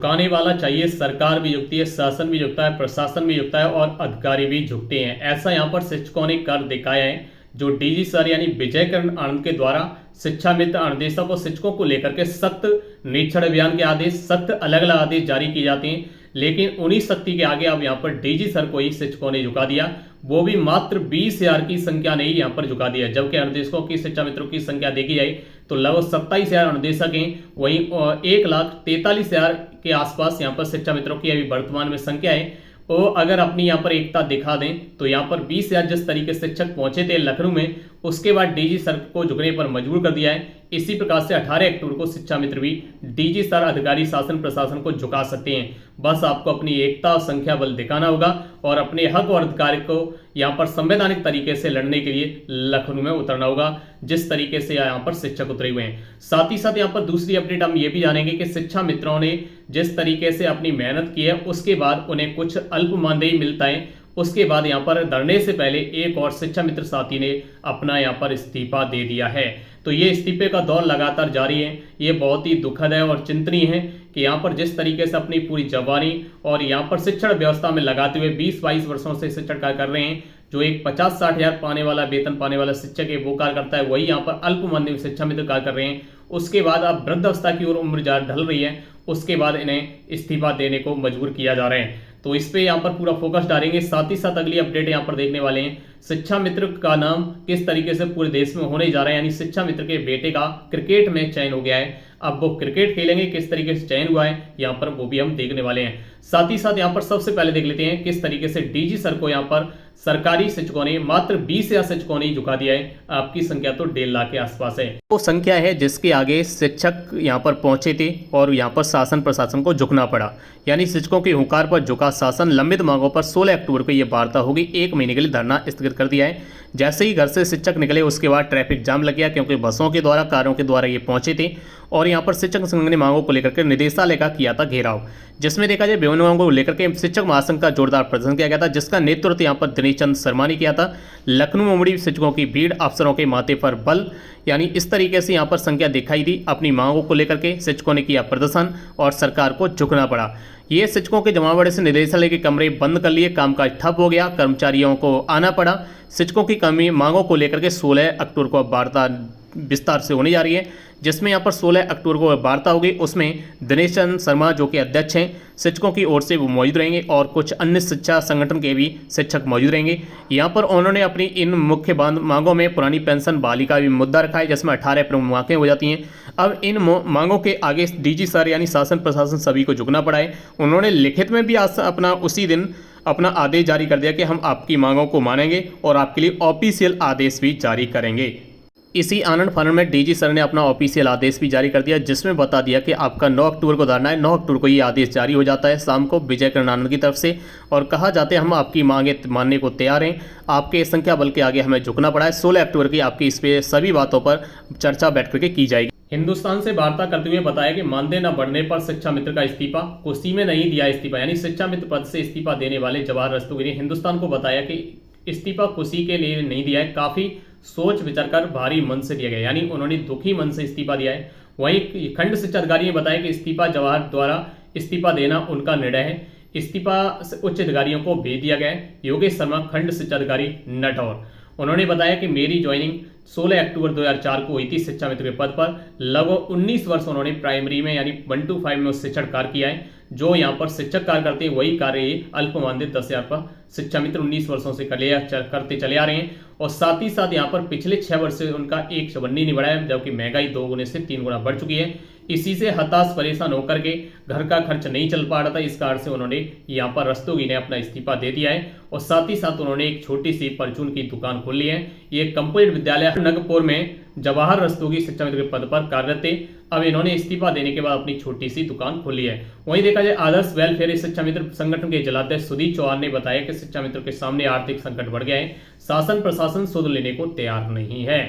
झुकाने वाला चाहिए, सरकार भी झुकती है, शासन भी झुकता है, प्रशासन भी झुकता है और अधिकारी भी झुकते हैं। ऐसा यहाँ पर शिक्षकों ने कर दिखाया है। जो डीजी सर यानी विजय किरण आनंद के द्वारा शिक्षा मित्र अनुदेशक और शिक्षकों को लेकर के सख्त निरीक्षण अभियान के आदेश, सख्त अलग अलग आदेश जारी किए जाते हैं, लेकिन उन्हीं सख्ती के आगे अब यहाँ पर डीजी सर को ही शिक्षकों ने झुका दिया। वो भी मात्र 20,000 की संख्या ने ही यहाँ पर झुका दिया, जबकि अनुदेशकों की, शिक्षा मित्रों की संख्या देखी जाए तो लगभग 27,000 अनुदेशक हैं। वहीं 1,43,000 के आसपास यहाँ पर शिक्षा मित्रों की अभी वर्तमान में संख्या है। और अगर अपनी यहाँ पर एकता दिखा दें तो यहाँ पर 20,000 जिस तरीके से शिक्षक पहुंचे थे लखनऊ में, उसके बाद डीजी सर को झुकने पर मजबूर कर दिया है। इसी प्रकार से 18 अक्टूबर को शिक्षा मित्र भी डीजी सर, अधिकारी, शासन प्रशासन को झुका सकते हैं। बस आपको अपनी एकता और संख्या बल दिखाना होगा और अपने हक और अधिकार को यहाँ पर संवैधानिक तरीके से लड़ने के लिए लखनऊ में उतरना होगा, जिस तरीके से यहाँ पर शिक्षक उतरे हुए हैं। साथ ही साथ यहाँ पर दूसरी अपडेट हम ये भी जानेंगे कि शिक्षा मित्रों ने जिस तरीके से अपनी मेहनत की है उसके बाद उन्हें कुछ अल्प मानदेय मिलता है। उसके बाद यहाँ पर धरने से पहले एक और शिक्षा मित्र साथी ने अपना यहाँ पर इस्तीफा दे दिया है। तो ये इस्तीफे का दौर लगातार जारी है। ये बहुत ही दुखद है और चिंतनीय है कि यहाँ पर जिस तरीके से अपनी पूरी जवानी और यहाँ पर शिक्षण व्यवस्था में लगाते हुए 20-22 वर्षों से शिक्षण कार्य कर रहे हैं, जो एक 50-60 हजार पाने वाला, वेतन पाने वाला शिक्षक है वो कार्य करता है, वही यहाँ पर अल्प मानदेय शिक्षा मित्र कार्य कर रहे हैं। उसके बाद अब वृद्धावस्था की ओर उम्र ढल रही है, उसके बाद इन्हें इस्तीफा देने को मजबूर किया जा रहा है। तो इस पे यहाँ पर पूरा फोकस डालेंगे। साथ ही साथ अगली अपडेट यहाँ पर देखने वाले हैं, शिक्षा मित्र का नाम किस तरीके से पूरे देश में होने जा रहा है, यानी शिक्षा मित्र के बेटे का क्रिकेट में चयन हो गया है। अब वो क्रिकेट खेलेंगे, किस तरीके से चयन हुआ है यहाँ पर वो भी हम देखने वाले हैं। साथ ही साथ यहाँ पर सबसे पहले देख लेते हैं किस तरीके से डीजी सर को यहाँ पर सरकारी शिक्षकों ने, मात्र 20,000 शिक्षकों ने झुका दिया है। आपकी संख्या तो 1.5 लाख के आसपास है। वो संख्या है जिसके आगे शिक्षक यहाँ पर पहुंचे थे और यहाँ पर शासन प्रशासन को झुकना पड़ा, यानी शिक्षकों की हुंकार पर झुका शासन। लंबित मांगों पर 16 अक्टूबर को यह वार्ता होगी। 1 महीने के लिए धरना स्थगित कर दिया है। जैसे ही घर से शिक्षक निकले उसके बाद ट्रैफिक जाम लग गया, क्योंकि बसों के द्वारा, कारों के द्वारा ये पहुंचे थे। और यहाँ पर शिक्षक संघ ने मांगों को लेकर के निदेशालय का किया था घेराव, जिसमें देखा जाए विभिन्न मांगों को लेकर के शिक्षक महासंघ का जोरदार प्रदर्शन किया गया था, जिसका नेतृत्व यहाँ पर दिनेश चंद्र शर्मा ने किया था। लखनऊ में उमड़ी शिक्षकों की भीड़, अफसरों के माथे पर बल, यानी इस तरीके से यहाँ पर संख्या दिखाई दी। अपनी मांगों को लेकर के शिक्षकों ने किया प्रदर्शन और सरकार को झुकना पड़ा। ये शिक्षकों के जमावड़े से निदेशालय के कमरे बंद कर लिए, कामकाज ठप हो गया, कर्मचारियों को आना पड़ा। शिक्षकों की कमी मांगों को लेकर के 16 अक्टूबर को वार्ता विस्तार से होने जा रही है, जिसमें यहाँ पर 16 अक्टूबर को वार्ता होगी। उसमें दिनेश चंद्र शर्मा जो कि अध्यक्ष हैं शिक्षकों की ओर से, वो मौजूद रहेंगे और कुछ अन्य शिक्षा संगठन के भी शिक्षक मौजूद रहेंगे। यहाँ पर उन्होंने अपनी इन मुख्य मांगों में पुरानी पेंशन बहाली का भी मुद्दा रखा है, जिसमें 18 प्रमुख मांगें हो जाती हैं। अब इन मांगों के आगे डीजी सर यानी शासन प्रशासन सभी को झुकना पड़ा है। उन्होंने लिखित में भी अपना उसी दिन अपना आदेश जारी कर दिया कि हम आपकी मांगों को मानेंगे और आपके लिए ऑफिशियल आदेश भी जारी करेंगे। इसी आनंद फानंद में डीजी सर ने अपना ऑफिशियल आदेश भी जारी कर दिया, जिसमें बता दिया कि आपका 9 अक्टूबर को धरना है। 9 अक्टूबर को ये आदेश जारी हो जाता है शाम को विजय किरण आनंद की तरफ से, और कहा जाता है हम आपकी मांगे मानने को तैयार हैं, आपके संख्या बल के आगे हमें झुकना पड़ा है। 16 अक्टूबर की आपकी इस पे सभी बातों पर चर्चा बैठ करके की जाएगी। हिंदुस्तान से वार्ता करते हुए बताया कि मानदेय न बढ़ने पर शिक्षा मित्र का इस्तीफा, कुर्सी में नहीं दिया इस्तीफा, यानी शिक्षा मित्र पद से इस्तीफा देने वाले जवाहर रस्तोगी ने हिंदुस्तान को बताया कि इस्तीफा कुर्सी के लिए नहीं दिया है, काफी सोच विचार कर भारी मन से दिया गया, यानी उन्होंने दुखी मन से इस्तीफा दिया है। वहीं खंड शिक्षा अधिकारी ने बताया कि इस्तीफा जवाहर द्वारा इस्तीफा देना उनका निर्णय है। इस्तीफा उच्च अधिकारियों को भेज दिया गया है। योगेश शर्मा, खंड शिक्षा अधिकारी, नठौर, उन्होंने बताया कि मेरी ज्वाइनिंग 16 अक्टूबर 2004 को हुई थी शिक्षा मित्र के पद पर। लगभग 19 वर्ष उन्होंने प्राइमरी में यानी 1 to 5 में शिक्षण कार्य किया है। जो यहाँ पर शिक्षक कार्य करते हैं वही कार्य अल्प मानदेय 10,000 पर शिक्षा मित्र 19 वर्षों से करते चले आ रहे हैं। और साथ ही साथ यहाँ पर पिछले 6 वर्ष से उनका एक चवन्नी नहीं बढ़ा है, जबकि महंगाई 2 गुने से 3 गुना बढ़ चुकी है। इसी से हताश परेशान होकर के घर का खर्च नहीं चल पा रहा था, इस कारण से उन्होंने यहाँ पर रस्तोगी ने अपना इस्तीफा दे दिया है। और साथ ही साथ उन्होंने एक छोटी सी परचून की दुकान खोल ली है। ये कंपोजिट विद्यालय नगरपुर में जवाहर रस्तोगी शिक्षा मित्र के पद पर कार्यरत थे। अब इन्होंने इस्तीफा देने के बाद अपनी छोटी सी दुकान खोली है। वहीं देखा जाए आदर्श वेलफेयर शिक्षा मित्र संगठन के जिलाध्यक्ष सुधीर चौहान ने बताया कि शिक्षा मित्र के सामने आर्थिक संकट बढ़ गया है, शासन प्रशासन सुध लेने को तैयार नहीं है।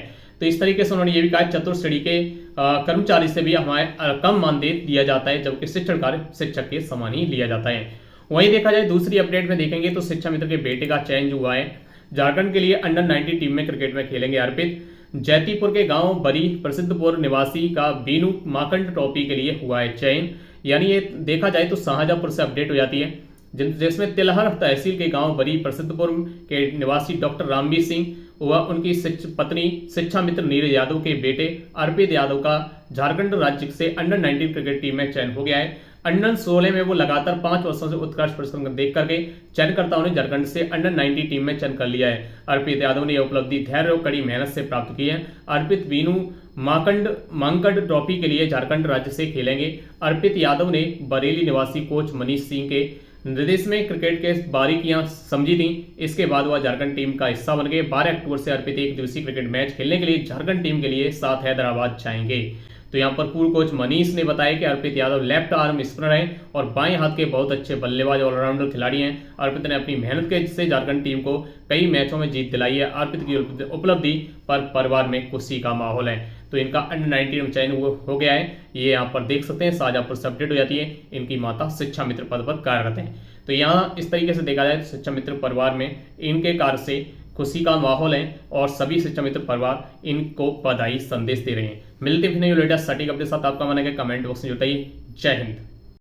तो इस तरीके से उन्होंने ये भी कहा चतुर्थ श्रेणी के कर्मचारी से भी हमारे कम मानदेय दिया जाता है, जबकि शिक्षण कार्य शिक्षक के समान ही लिया जाता है। वहीं देखा जाए दूसरी अपडेट में देखेंगे तो शिक्षा मित्र के बेटे का चयन जो हुआ है, झारखंड के लिए अंडर 19 टीम में क्रिकेट में खेलेंगे अर्पित। जैतीपुर के गांव बरी प्रसिद्धपुर निवासी का बीनू माकंड ट्रॉफी के लिए हुआ है चयन। यानी ये देखा जाए तो शाहजहांपुर से अपडेट हो जाती है, जिसमें तिलहर तहसील के गांव बरी प्रसिद्धपुर के निवासी डॉक्टर रामवीर सिंह व उनकी पत्नी शिक्षा मित्र नीरज यादव के बेटे अर्पित यादव का झारखंड राज्य से अंडर-19 क्रिकेट टीम में चयन हो गया है। अंडर 16 में वो लगातार 5 वर्षों से उत्कृष्ट प्रदर्शन देख करके चयनकर्ताओं ने झारखंड से अंडर-19 टीम में चयन कर लिया है। अर्पित यादव ने यह उपलब्धि धैर्य और कड़ी मेहनत से प्राप्त की है। अर्पित वीनू मांकड़ ट्रॉफी के लिए झारखंड राज्य से खेलेंगे। अर्पित यादव ने बरेली निवासी कोच मनीष सिंह के निर्देश में क्रिकेट के बारीकियां समझी थी। इसके बाद वह झारखंड टीम का हिस्सा बन गए। 12 अक्टूबर से अर्पित एक दिवसीय क्रिकेट मैच खेलने के लिए झारखंड टीम के लिए साथ हैदराबाद जाएंगे। तो यहाँ पर पूर्व कोच मनीष ने बताया कि अर्पित यादव लेफ्ट आर्म स्पिनर हैं और बाएं हाथ के बहुत अच्छे बल्लेबाज ऑलराउंडर खिलाड़ी हैं। अर्पित ने अपनी मेहनत के से झारखंड टीम को कई मैचों में जीत दिलाई है। अर्पित की उपलब्धि पर परिवार में खुशी का माहौल है। तो इनका अंडर-19 में चयन हो गया है। ये यहाँ पर देख सकते हैं, शाहजहांपुर से अपडेट हो जाती है। इनकी माता शिक्षा मित्र पद पर कार्यरत हैं। तो यहाँ इस तरीके से देखा जाए तो शिक्षा मित्र परिवार में इनके कार्य से खुशी का माहौल है और सभी शिक्षा मित्र परिवार इनको बधाई संदेश दे रहे हैं। मिलते हैं लेटेस्ट सटीक अपडेट के साथ। आपका मन है कमेंट बॉक्स में जुटाइए। जय हिंद।